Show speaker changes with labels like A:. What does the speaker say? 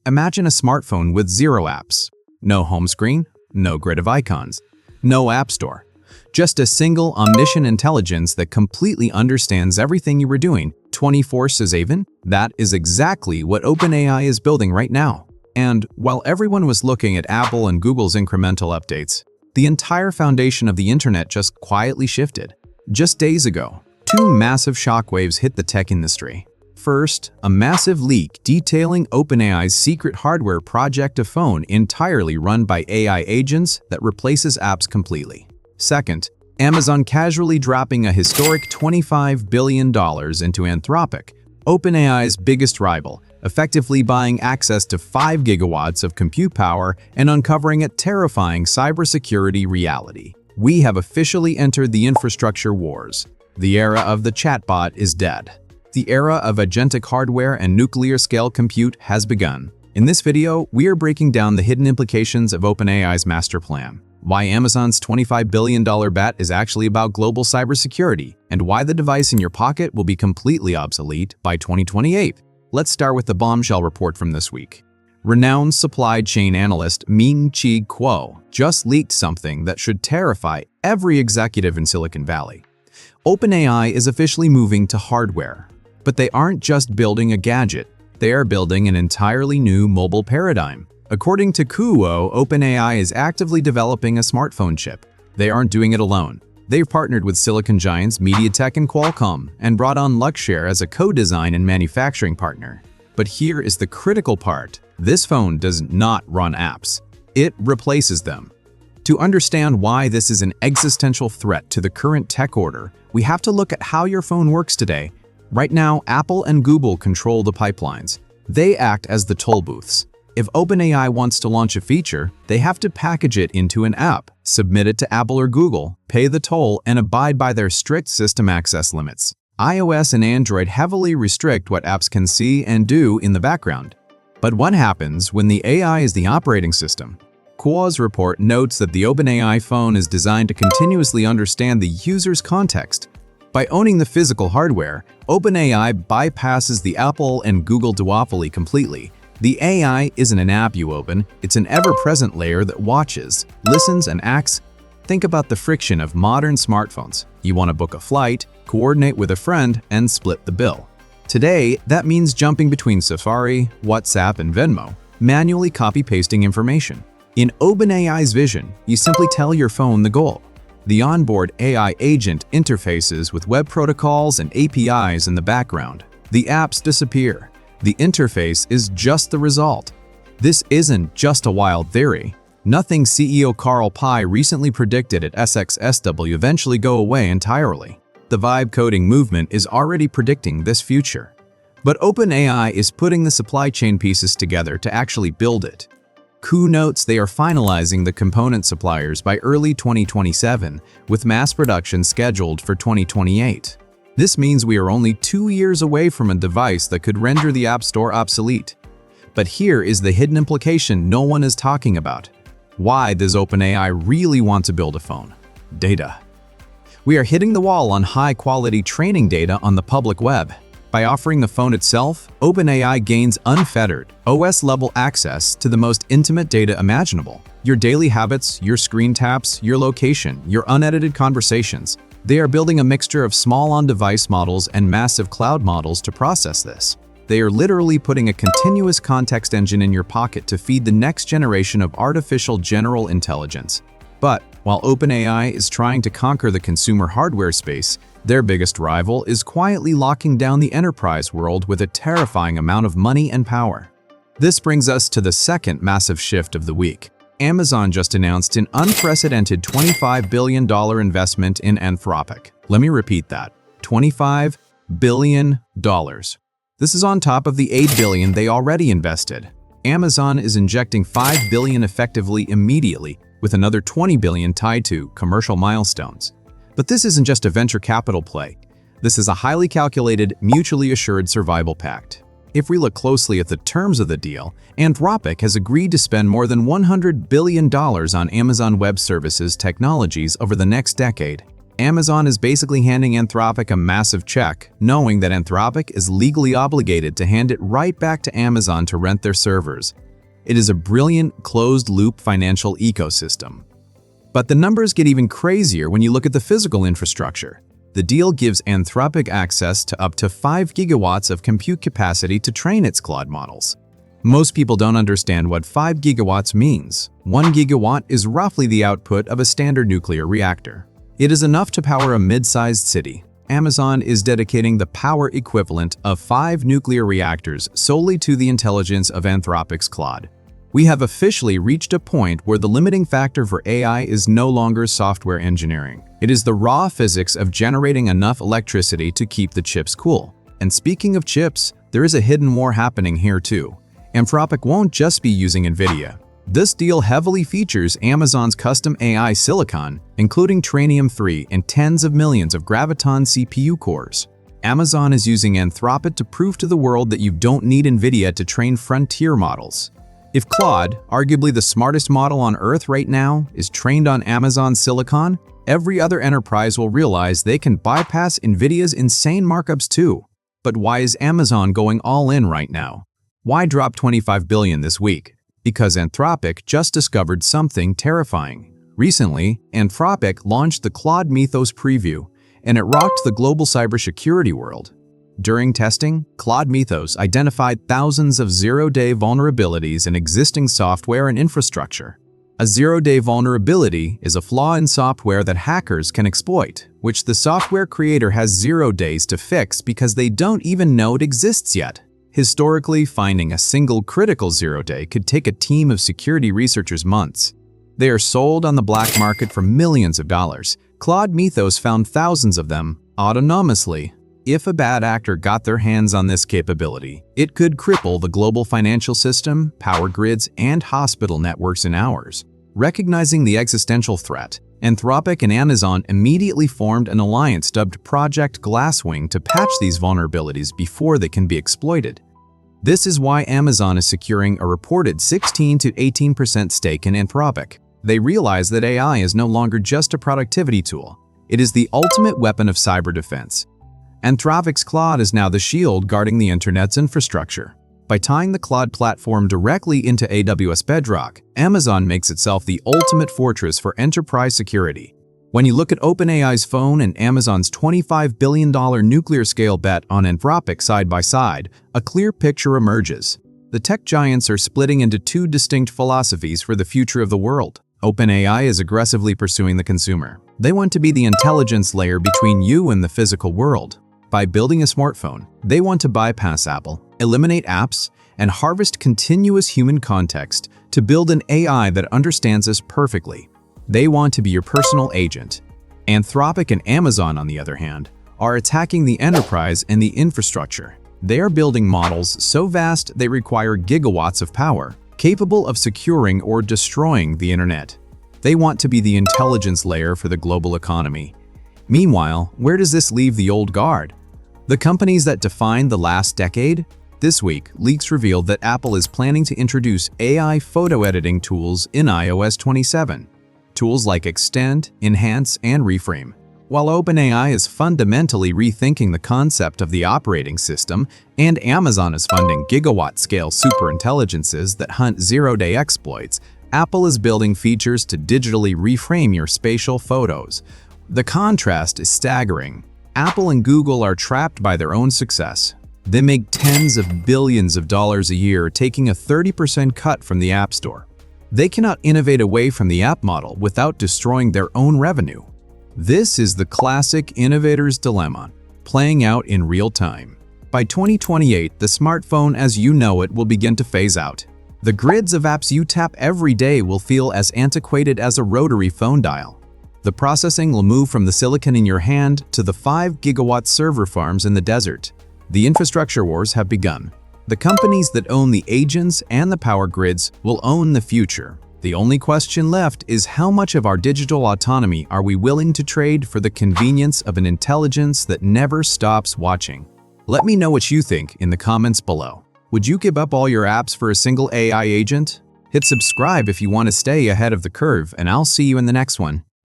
A: Imagine a smartphone with zero apps. No home screen, no grid of icons, no app store. Just a single omniscient intelligence that completely understands everything you were doing 24/7. That is exactly what OpenAI is building right now. And while everyone was looking at Apple and Google's incremental updates, the entire foundation of the internet just quietly shifted. Just days ago, two massive shockwaves hit the tech industry. First, a massive leak detailing OpenAI's secret hardware project, a phone entirely run by AI agents that replaces apps completely. Second, Amazon casually dropping a historic $25 billion into Anthropic, OpenAI's biggest rival, effectively buying access to 5 gigawatts of compute power and uncovering a terrifying cybersecurity reality. We have officially entered the infrastructure wars. The era of the chatbot is dead. The era of agentic hardware and nuclear-scale compute has begun. In this video, we are breaking down the hidden implications of OpenAI's master plan, why Amazon's $25 billion bet is actually about global cybersecurity, and why the device in your pocket will be completely obsolete by 2028. Let's start with the bombshell report from this week. Renowned supply chain analyst Ming-Chi Kuo just leaked something that should terrify every executive in Silicon Valley. OpenAI is officially moving to hardware. But they aren't just building a gadget, they are building an entirely new mobile paradigm. According to Kuo, OpenAI is actively developing a smartphone chip. They aren't doing it alone. They've partnered with silicon giants MediaTek and Qualcomm and brought on Luxshare as a co-design and manufacturing partner. But here is the critical part. This phone does not run apps. It replaces them. To understand why this is an existential threat to the current tech order, we have to look at how your phone works today. Right now, Apple and Google control the pipelines. They act as the toll booths. If OpenAI wants to launch a feature, they have to package it into an app, submit it to Apple or Google, pay the toll, and abide by their strict system access limits. iOS and Android heavily restrict what apps can see and do in the background. But what happens when the AI is the operating system? Kuo's report notes that the OpenAI phone is designed to continuously understand the user's context. By owning the physical hardware, OpenAI bypasses the Apple and Google duopoly completely. The AI isn't an app you open, it's an ever-present layer that watches, listens, and acts. Think about the friction of modern smartphones. You want to book a flight, coordinate with a friend, and split the bill. Today, that means jumping between Safari, WhatsApp, and Venmo, manually copy-pasting information. In OpenAI's vision, you simply tell your phone the goal. The onboard AI agent interfaces with web protocols and APIs in the background. The apps disappear. The interface is just the result. This isn't just a wild theory. Nothing CEO Carl Pei recently predicted at SXSW eventually go away entirely. The vibe coding movement is already predicting this future. But OpenAI is putting the supply chain pieces together to actually build it. Kuo notes they are finalizing the component suppliers by early 2027, with mass production scheduled for 2028. This means we are only 2 years away from a device that could render the App Store obsolete. But here is the hidden implication no one is talking about. Why does OpenAI really want to build a phone? Data. We are hitting the wall on high-quality training data on the public web. By offering the phone itself, OpenAI gains unfettered, OS-level access to the most intimate data imaginable. Your daily habits, your screen taps, your location, your unedited conversations. They are building a mixture of small on-device models and massive cloud models to process this. They are literally putting a continuous context engine in your pocket to feed the next generation of artificial general intelligence. But while OpenAI is trying to conquer the consumer hardware space, their biggest rival is quietly locking down the enterprise world with a terrifying amount of money and power. This brings us to the second massive shift of the week. Amazon just announced an unprecedented $25 billion investment in Anthropic. Let me repeat that. $25 billion. This is on top of the $8 billion they already invested. Amazon is injecting $5 billion effectively immediately, with another $20 billion tied to commercial milestones. But this isn't just a venture capital play. This is a highly calculated, mutually assured survival pact. If we look closely at the terms of the deal, Anthropic has agreed to spend more than $100 billion on Amazon Web Services technologies over the next decade. Amazon is basically handing Anthropic a massive check, knowing that Anthropic is legally obligated to hand it right back to Amazon to rent their servers. It is a brilliant, closed-loop financial ecosystem. But the numbers get even crazier when you look at the physical infrastructure. The deal gives Anthropic access to up to 5 gigawatts of compute capacity to train its Claude models. Most people don't understand what 5 gigawatts means. 1 gigawatt is roughly the output of a standard nuclear reactor. It is enough to power a mid-sized city. Amazon is dedicating the power equivalent of 5 nuclear reactors solely to the intelligence of Anthropic's Claude. We have officially reached a point where the limiting factor for AI is no longer software engineering. It is the raw physics of generating enough electricity to keep the chips cool. And speaking of chips, there is a hidden war happening here too. Anthropic won't just be using NVIDIA. This deal heavily features Amazon's custom AI silicon, including Trainium3 and tens of millions of Graviton CPU cores. Amazon is using Anthropic to prove to the world that you don't need NVIDIA to train frontier models. If Claude, arguably the smartest model on Earth right now, is trained on Amazon silicon, every other enterprise will realize they can bypass NVIDIA's insane markups too. But why is Amazon going all in right now? Why drop $25 billion this week? Because Anthropic just discovered something terrifying. Recently, Anthropic launched the Claude Mythos preview, and it rocked the global cybersecurity world. During testing, Claude Mythos identified thousands of zero-day vulnerabilities in existing software and infrastructure. A zero-day vulnerability is a flaw in software that hackers can exploit, which the software creator has 0 days to fix because they don't even know it exists yet. Historically, finding a single critical zero-day could take a team of security researchers months. They are sold on the black market for millions of dollars. Claude Mythos found thousands of them autonomously. If a bad actor got their hands on this capability, it could cripple the global financial system, power grids, and hospital networks in hours. Recognizing the existential threat, Anthropic and Amazon immediately formed an alliance dubbed Project Glasswing to patch these vulnerabilities before they can be exploited. This is why Amazon is securing a reported 16 to 18% stake in Anthropic. They realize that AI is no longer just a productivity tool. It is the ultimate weapon of cyber defense. Anthropic's Claude is now the shield guarding the internet's infrastructure. By tying the Claude platform directly into AWS Bedrock, Amazon makes itself the ultimate fortress for enterprise security. When you look at OpenAI's phone and Amazon's $25 billion nuclear-scale bet on Anthropic side by side, a clear picture emerges. The tech giants are splitting into 2 distinct philosophies for the future of the world. OpenAI is aggressively pursuing the consumer. They want to be the intelligence layer between you and the physical world. By building a smartphone, they want to bypass Apple, eliminate apps, and harvest continuous human context to build an AI that understands us perfectly. They want to be your personal agent. Anthropic and Amazon, on the other hand, are attacking the enterprise and the infrastructure. They are building models so vast they require gigawatts of power, capable of securing or destroying the internet. They want to be the intelligence layer for the global economy. Meanwhile, where does this leave the old guard? The companies that defined the last decade? This week, leaks revealed that Apple is planning to introduce AI photo editing tools in iOS 27. Tools like Extend, Enhance, and Reframe. While OpenAI is fundamentally rethinking the concept of the operating system, and Amazon is funding gigawatt-scale superintelligences that hunt zero-day exploits, Apple is building features to digitally reframe your spatial photos. The contrast is staggering. Apple and Google are trapped by their own success. They make tens of billions of dollars a year, taking a 30% cut from the App Store. They cannot innovate away from the app model without destroying their own revenue. This is the classic innovator's dilemma, playing out in real time. By 2028, the smartphone as you know it will begin to phase out. The grids of apps you tap every day will feel as antiquated as a rotary phone dial. The processing will move from the silicon in your hand to the 5 gigawatt server farms in the desert. The infrastructure wars have begun. The companies that own the agents and the power grids will own the future. The only question left is how much of our digital autonomy are we willing to trade for the convenience of an intelligence that never stops watching? Let me know what you think in the comments below. Would you give up all your apps for a single AI agent? Hit subscribe if you want to stay ahead of the curve, and I'll see you in the next one.